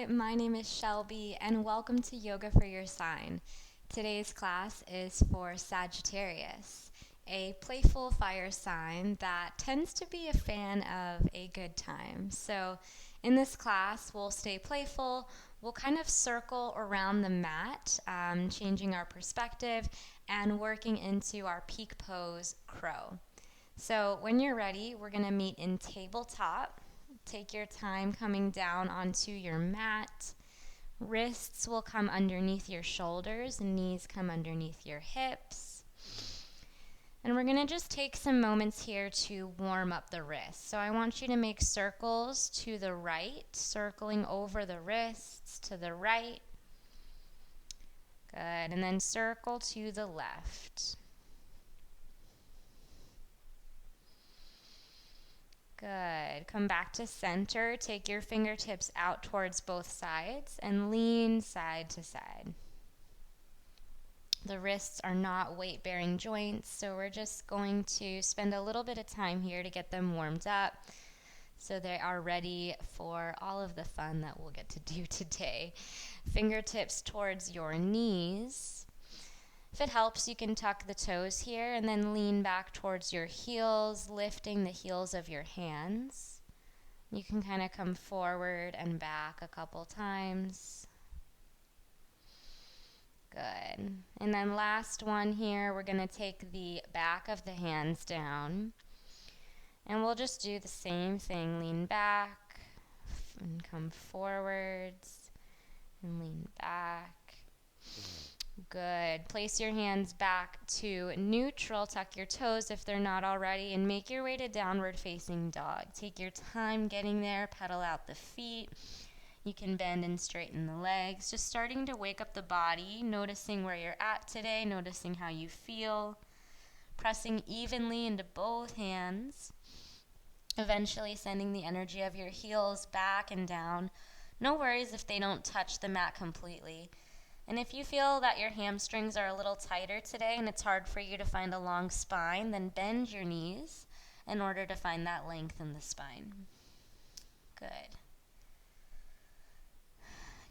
Hi, my name is Shelby, and welcome to Yoga for Your Sign. Today's class is for Sagittarius, a playful fire sign that tends to be a fan of a good time. So, in this class, we'll stay playful. We'll kind of circle around the mat, changing our perspective and working into our peak pose crow. So, when you're ready, we're going to meet in tabletop. Take your time coming down onto your mat. Wrists will come underneath your shoulders, knees come underneath your hips. And we're going to just take some moments here to warm up the wrists. So I want you to make circles to the right, circling over the wrists to the right. Good. And then circle to the left. Good. Come back to center. Take your fingertips out towards both sides and lean side to side. The wrists are not weight-bearing joints, so we're just going to spend a little bit of time here to get them warmed up so they are ready for all of the fun that we'll get to do today. Fingertips towards your knees. If it helps, you can tuck the toes here and then lean back towards your heels, lifting the heels of your hands. You can kind of come forward and back a couple times. Good. And then last one here, we're going to take the back of the hands down. And we'll just do the same thing. Lean back and come forwards and lean back. Good. Place your hands back to neutral. Tuck your toes if they're not already, and make your way to downward facing dog. Take your time getting there. Pedal out the feet. You can bend and straighten the legs. Just starting to wake up the body, noticing where you're at today, noticing how you feel. Pressing evenly into both hands. Eventually sending the energy of your heels back and down. No worries if they don't touch the mat completely. And if you feel that your hamstrings are a little tighter today and it's hard for you to find a long spine, then bend your knees in order to find that length in the spine. Good.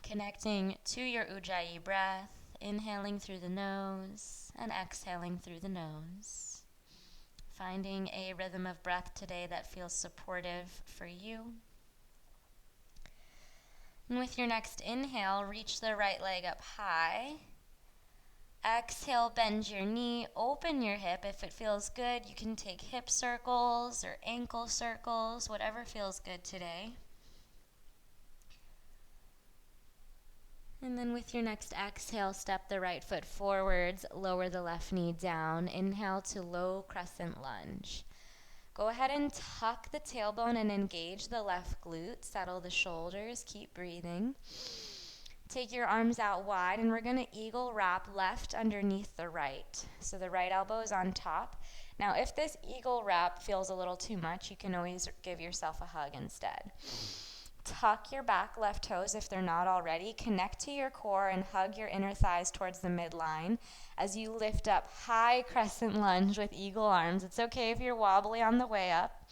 Connecting to your Ujjayi breath, inhaling through the nose and exhaling through the nose. Finding a rhythm of breath today that feels supportive for you. And with your next inhale, reach the right leg up high. Exhale, bend your knee, open your hip. If it feels good, you can take hip circles or ankle circles, whatever feels good today. And then with your next exhale, step the right foot forwards, lower the left knee down. Inhale to low crescent lunge. Go ahead and tuck the tailbone and engage the left glute. Settle the shoulders. Keep breathing. Take your arms out wide, and we're going to eagle wrap left underneath the right. So the right elbow is on top. Now, if this eagle wrap feels a little too much, you can always give yourself a hug instead. Tuck your back left toes if they're not already. Connect to your core and hug your inner thighs towards the midline as you lift up high crescent lunge with eagle arms. It's okay if you're wobbly on the way up.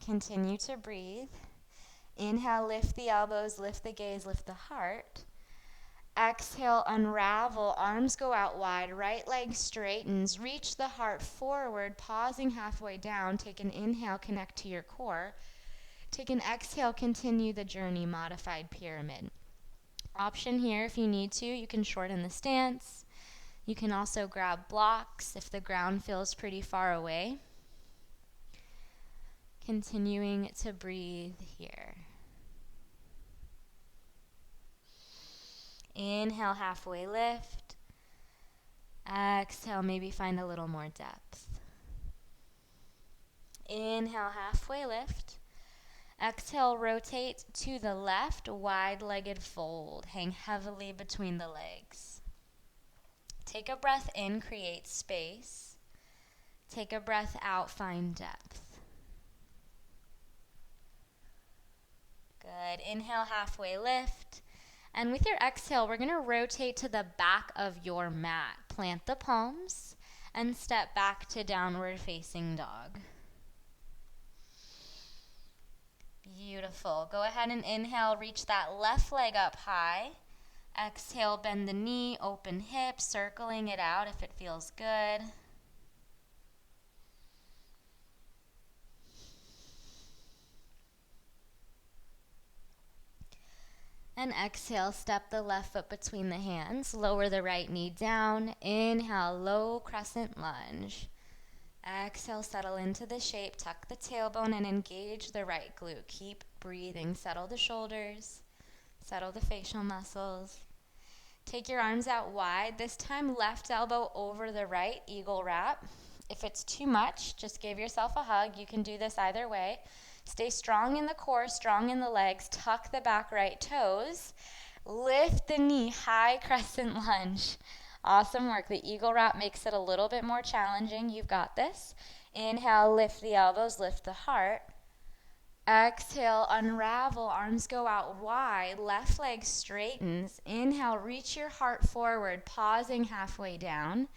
Continue to breathe. Inhale, lift the elbows, lift the gaze, lift the heart. Exhale, unravel, arms go out wide, right leg straightens, reach the heart forward, pausing halfway down. Take an inhale, connect to your core. Take an exhale, continue the journey, modified pyramid. Option here, if you need to, you can shorten the stance. You can also grab blocks if the ground feels pretty far away. Continuing to breathe here. Inhale, halfway lift. Exhale, maybe find a little more depth. Inhale, halfway lift. Exhale, rotate to the left, wide-legged fold. Hang heavily between the legs. Take a breath in, create space. Take a breath out, find depth. Good. Inhale, halfway lift. And with your exhale, we're going to rotate to the back of your mat. Plant the palms and step back to downward facing dog. Beautiful. Go ahead and inhale, reach that left leg up high. Exhale, bend the knee, open hip, circling it out if it feels good. And exhale, step the left foot between the hands, lower the right knee down. Inhale, low crescent lunge. Exhale, settle into the shape, tuck the tailbone and engage the right glute. Keep breathing, settle the shoulders, settle the facial muscles. Take your arms out wide, this time left elbow over the right, eagle wrap. If it's too much, just give yourself a hug. You can do this either way. Stay strong in the core, strong in the legs. Tuck the back right toes. Lift the knee, high crescent lunge. Awesome work. The eagle wrap makes it a little bit more challenging. You've got this. Inhale, lift the elbows, lift the heart. Exhale, unravel, arms go out wide, left leg straightens. Inhale, reach your heart forward, pausing halfway down.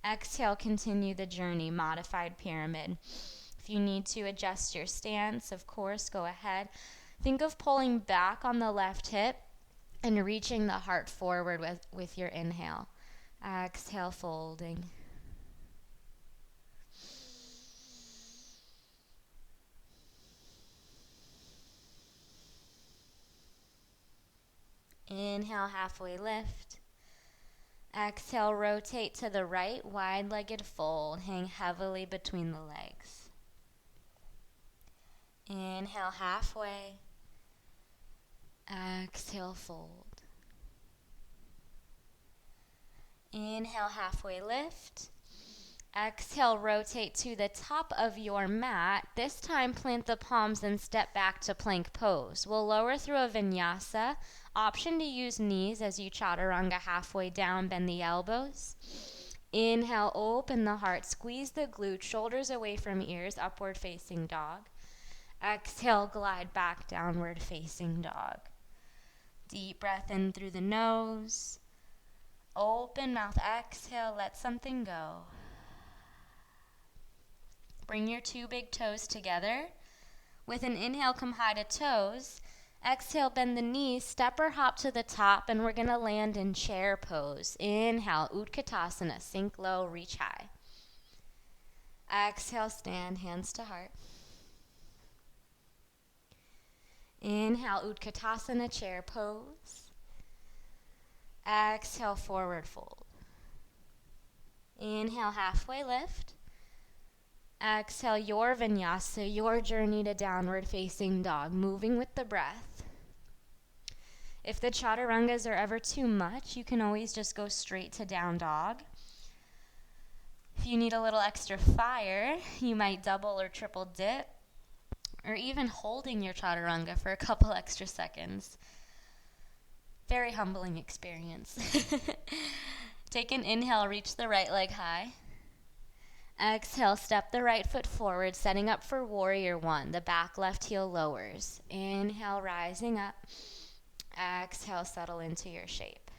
Exhale, continue the journey, modified pyramid. If you need to adjust your stance, of course, go ahead. Think of pulling back on the left hip and reaching the heart forward with your inhale. Exhale, folding. Inhale, halfway lift. Exhale, rotate to the right, wide-legged fold. Hang heavily between the legs. Inhale, halfway. Exhale, fold. Inhale, halfway lift. Exhale, rotate to the top of your mat. This time, plant the palms and step back to plank pose. We'll lower through a vinyasa. Option to use knees as you chaturanga halfway down, bend the elbows. Inhale, open the heart, squeeze the glute, shoulders away from ears, upward facing dog. Exhale, glide back, downward facing dog. Deep breath in through the nose. Open mouth, exhale, let something go. Bring your two big toes together. With an inhale, come high to toes. Exhale, bend the knees, step or hop to the top, and we're going to land in chair pose. Inhale, Utkatasana, sink low, reach high. Exhale, stand, hands to heart. Inhale, Utkatasana, chair pose. Exhale, forward fold. Inhale, halfway lift. Exhale, your vinyasa, your journey to downward facing dog, moving with the breath. If the chaturangas are ever too much, you can always just go straight to down dog. If you need a little extra fire, you might double or triple dip, or even holding your chaturanga for a couple extra seconds. Very humbling experience. Take an inhale, reach the right leg high. Exhale, step the right foot forward, setting up for warrior one. The back left heel lowers. Inhale, rising up. Exhale, settle into your shape.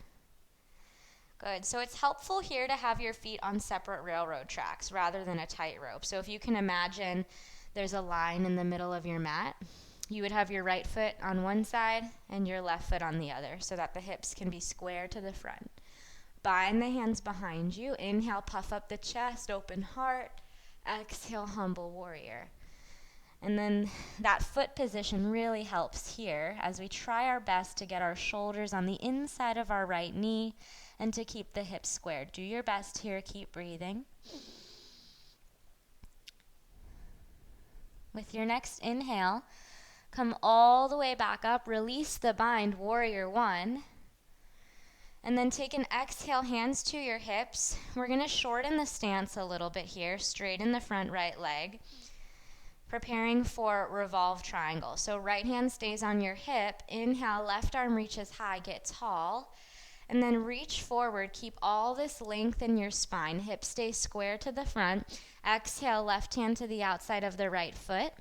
Good. So it's helpful here to have your feet on separate railroad tracks rather than a tightrope. So if you can imagine there's a line in the middle of your mat, you would have your right foot on one side and your left foot on the other so that the hips can be square to the front. Bind the hands behind you. Inhale, puff up the chest, open heart. Exhale, humble warrior. And then that foot position really helps here as we try our best to get our shoulders on the inside of our right knee and to keep the hips squared. Do your best here. Keep breathing. With your next inhale, come all the way back up. Release the bind, warrior one. And then take an exhale, hands to your hips. We're going to shorten the stance a little bit here, straighten the front right leg, preparing for revolve triangle. So right hand stays on your hip. Inhale, left arm reaches high, get tall. And then reach forward, keep all this length in your spine. Hips stay square to the front. Exhale, left hand to the outside of the right foot.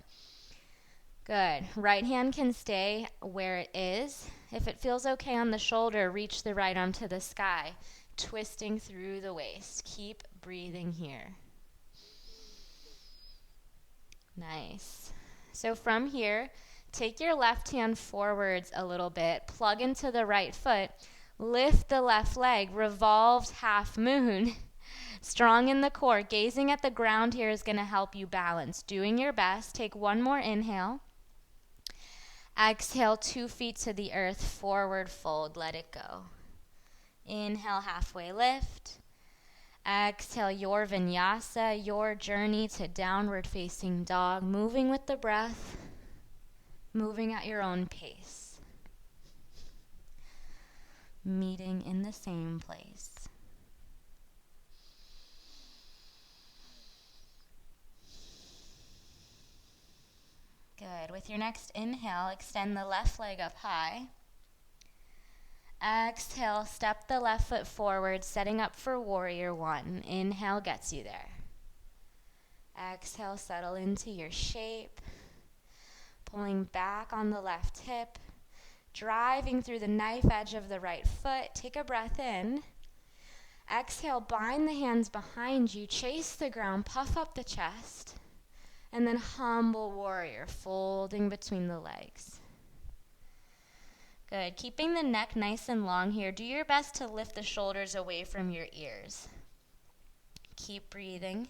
Good. Right hand can stay where it is. If it feels okay on the shoulder, reach the right arm to the sky, twisting through the waist. Keep breathing here. Nice. So from here, Take your left hand forwards a little bit, plug into the right foot, lift the left leg, revolved half moon. Strong in the core. Gazing at the ground here is going to help you balance. Doing your best. Take one more inhale. Exhale, 2 feet to the earth, forward fold, let it go. Inhale, halfway lift. Exhale, your vinyasa, your journey to downward facing dog, moving with the breath, moving at your own pace. Meeting in the same place. Good. With your next inhale, extend the left leg up high. Exhale, step the left foot forward, setting up for warrior one. Inhale gets you there. Exhale, settle into your shape. Pulling back on the left hip. Driving through the knife edge of the right foot. Take a breath in. Exhale, bind the hands behind you. Chase the ground, puff up the chest. And then humble warrior, folding between the legs. Good. Keeping the neck nice and long here. Do your best to lift the shoulders away from your ears. Keep breathing.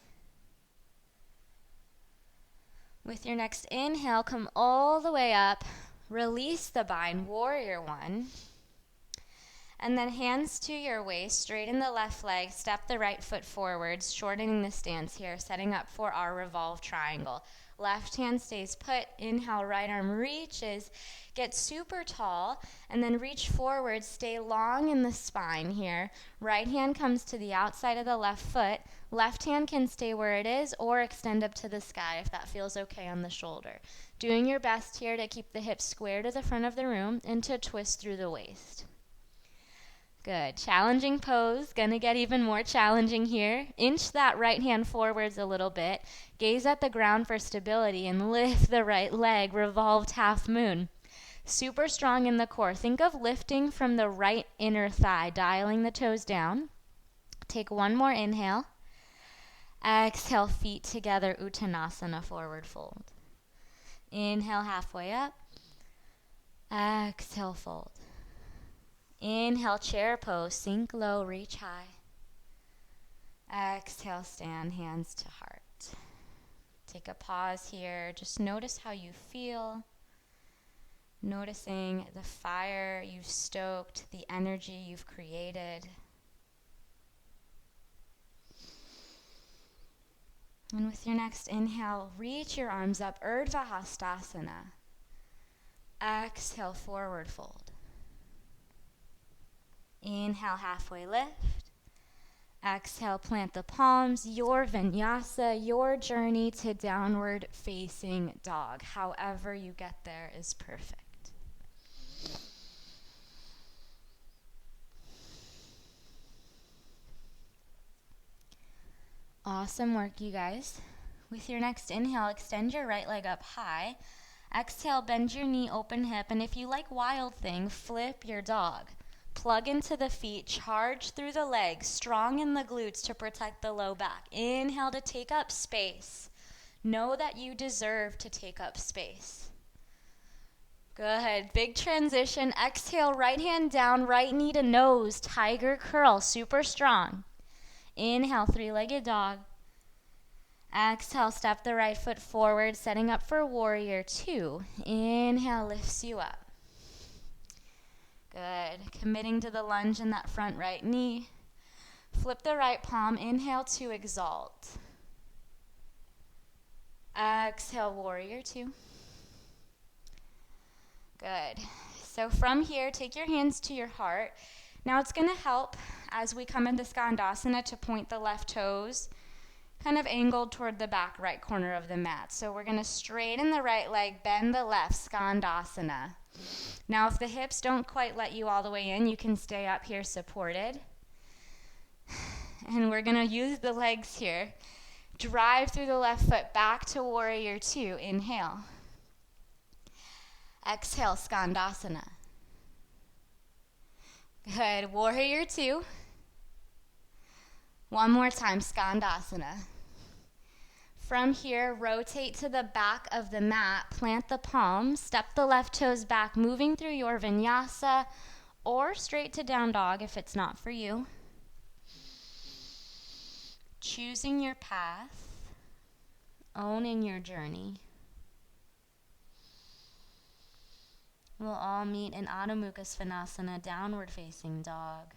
With your next inhale, come all the way up. Release the bind, warrior one. And then hands to your waist, straighten the left leg, step the right foot forwards, shortening the stance here, setting up for our revolve triangle. Left hand stays put, inhale, right arm reaches, get super tall, and then reach forward, stay long in the spine here. Right hand comes to the outside of the left foot, left hand can stay where it is or extend up to the sky if that feels okay on the shoulder. Doing your best here to keep the hips square to the front of the room and to twist through the waist. Good. Challenging pose. Gonna get even more challenging here. Inch that right hand forwards a little bit. Gaze at the ground for stability and lift the right leg, revolved half moon. Super strong in the core. Think of lifting from the right inner thigh, dialing the toes down. Take one more inhale. Exhale, feet together, Uttanasana, forward fold. Inhale, halfway up. Exhale, fold. Inhale, chair pose, sink low, reach high. Exhale, stand, hands to heart. Take a pause here. Just notice how you feel. Noticing the fire you've stoked, the energy you've created. And with your next inhale, reach your arms up, Urdhva Hastasana. Exhale, forward fold. Inhale, halfway lift. Exhale, plant the palms, your vinyasa, your journey to downward facing dog. However you get there is perfect. Awesome work, you guys. With your next inhale, extend your right leg up high. Exhale, bend your knee, open hip, and if you like Wild Thing, flip your dog. Plug into the feet, charge through the legs, strong in the glutes to protect the low back. Inhale to take up space. Know that you deserve to take up space. Good. Big transition. Exhale, right hand down, right knee to nose, tiger curl, super strong. Inhale, three-legged dog. Exhale, step the right foot forward, setting up for warrior two. Inhale, lifts you up. Good. Committing to the lunge in that front right knee. Flip the right palm. Inhale to exalt. Exhale, warrior two. Good. So from here, take your hands to your heart. Now it's going to help as we come into Skandasana to point the left toes kind of angled toward the back right corner of the mat. So we're going to straighten the right leg, bend the left, Skandasana. Now, if the hips don't quite let you all the way in, you can stay up here supported. And we're going to use the legs here. Drive through the left foot back to warrior two. Inhale. Exhale, Skandasana. Good. Warrior two. One more time, Skandasana. From here, rotate to the back of the mat, plant the palms, step the left toes back, moving through your vinyasa, or straight to down dog if it's not for you. Choosing your path, owning your journey. We'll all meet in Adho Mukha Svanasana, downward facing dog.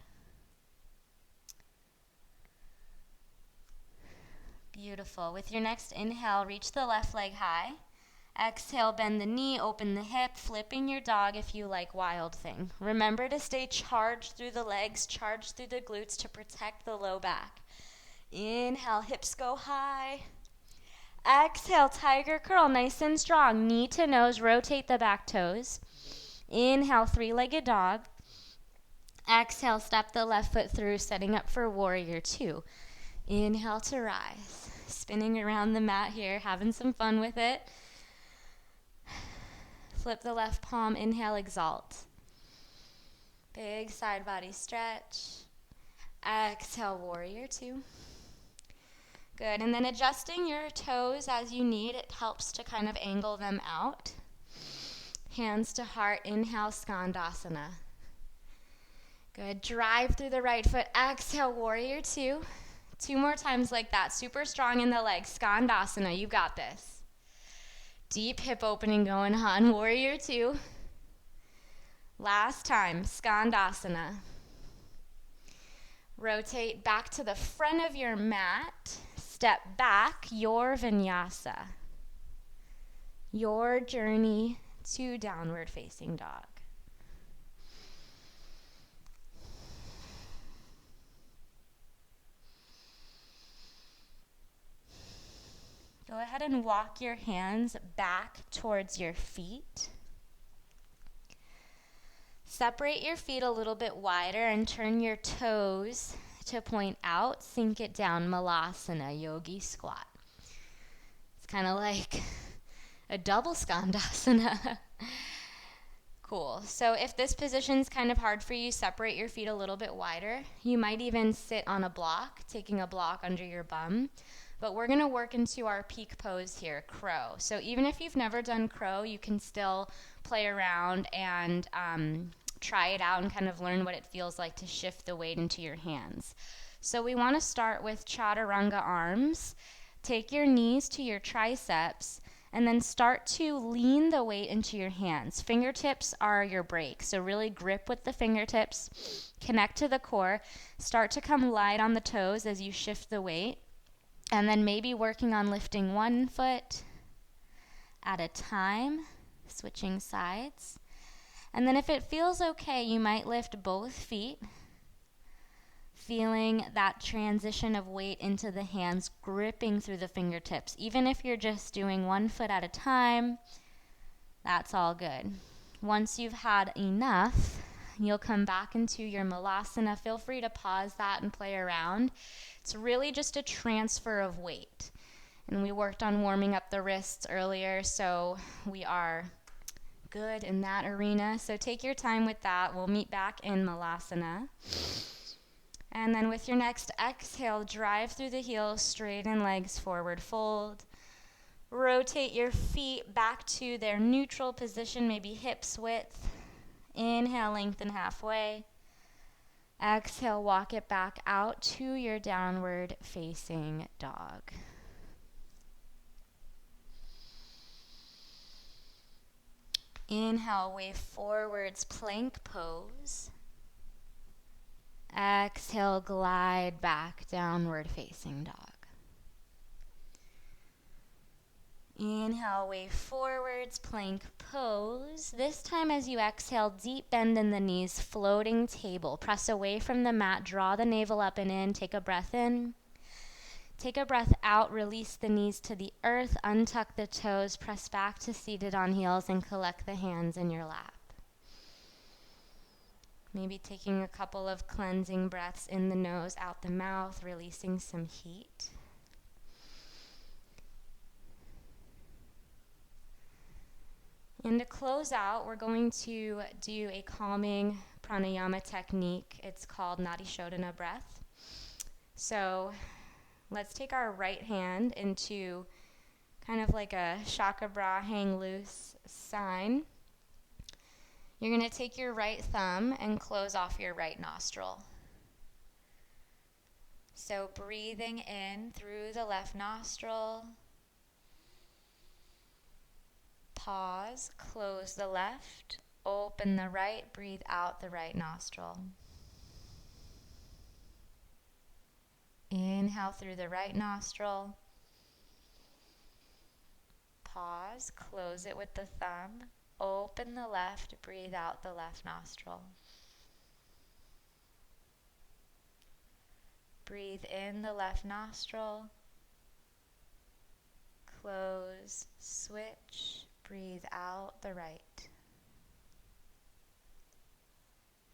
Beautiful. With your next inhale, reach the left leg high. Exhale, bend the knee, open the hip, flipping your dog if you like Wild Thing. Remember to stay charged through the legs, charged through the glutes to protect the low back. Inhale, hips go high. Exhale, tiger curl, nice and strong. Knee to nose, rotate the back toes. Inhale, three-legged dog. Exhale, step the left foot through, setting up for warrior two. Inhale to rise. Spinning around the mat here, having some fun with it. Flip the left palm, inhale, exalt. Big side body stretch. Exhale, warrior two. Good, and then adjusting your toes as you need. It helps to kind of angle them out. Hands to heart, inhale, skandasana. Good, drive through the right foot. Exhale, warrior two. Two more times like that, super strong in the legs. Skandasana, you got this. Deep hip opening going on, warrior two. Last time, skandasana. Rotate back to the front of your mat. Step back, your vinyasa. Your journey to downward facing dog. Go ahead and walk your hands back towards your feet. Separate your feet a little bit wider and turn your toes to point out. Sink it down, malasana, yogi squat. It's kind of like a double skandasana. Cool. So if this position's kind of hard for you, separate your feet a little bit wider. You might even sit on a block, taking a block under your bum. But we're going to work into our peak pose here, crow. So even if you've never done crow, you can still play around and try it out and kind of learn what it feels like to shift the weight into your hands. So we want to start with chaturanga arms. Take your knees to your triceps and then start to lean the weight into your hands. Fingertips are your brakes, so really grip with the fingertips, connect to the core, start to come light on the toes as you shift the weight. And then maybe working on lifting one foot at a time, switching sides. And then if it feels okay, you might lift both feet, feeling that transition of weight into the hands, gripping through the fingertips. Even if you're just doing one foot at a time, that's all good. Once you've had enough, you'll come back into your malasana. Feel free to pause that and play around. It's really just a transfer of weight. And we worked on warming up the wrists earlier, so we are good in that arena. So take your time with that. We'll meet back in malasana. And then with your next exhale, drive through the heels, straighten legs, forward fold. Rotate your feet back to their neutral position, maybe hips width. Inhale, lengthen halfway. Exhale, walk it back out to your downward facing dog. Inhale, wave forwards, plank pose. Exhale, glide back, downward facing dog. Inhale, wave forwards, plank pose. This time as you exhale, deep bend in the knees, floating table. Press away from the mat, draw the navel up and in, take a breath in. Take a breath out, release the knees to the earth, untuck the toes, press back to seated on heels, and collect the hands in your lap. Maybe taking a couple of cleansing breaths in the nose, out the mouth, releasing some heat. And to close out, we're going to do a calming pranayama technique. It's called Nadi Shodhana breath. So let's take our right hand into kind of like a shaka bra hang loose sign. You're going to take your right thumb and close off your right nostril. So breathing in through the left nostril. Pause, close the left, open the right, breathe out the right nostril. Inhale through the right nostril. Pause, close it with the thumb, open the left, breathe out the left nostril. Breathe in the left nostril. Close, switch, breathe out the right.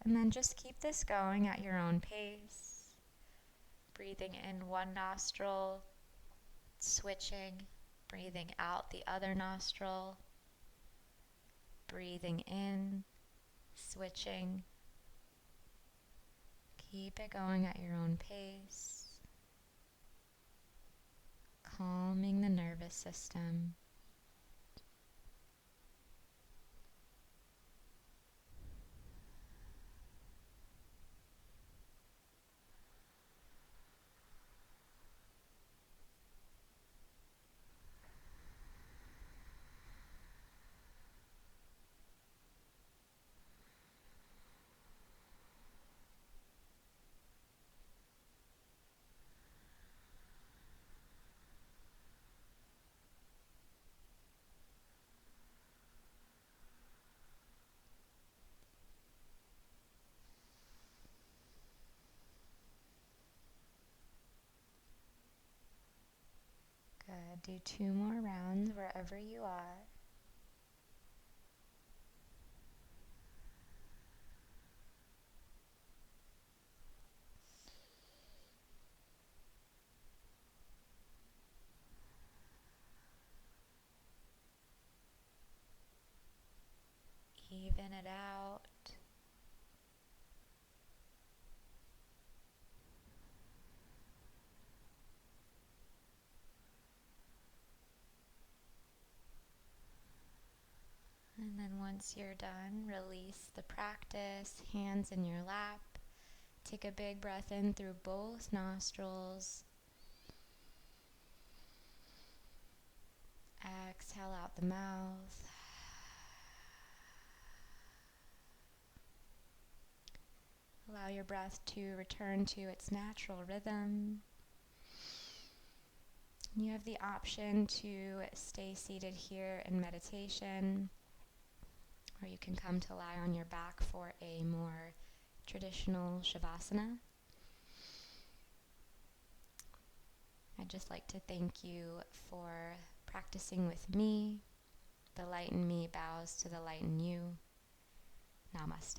And then just keep this going at your own pace. Breathing in one nostril, switching, breathing out the other nostril, breathing in, switching. Keep it going at your own pace. Calming the nervous system. Good. Do 2 more rounds wherever you are. Even it out. And then once you're done, release the practice, hands in your lap. Take a big breath in through both nostrils. Exhale out the mouth. Allow your breath to return to its natural rhythm. You have the option to stay seated here in meditation, or you can come to lie on your back for a more traditional shavasana. I'd just like to thank you for practicing with me. The light in me bows to the light in you. Namaste.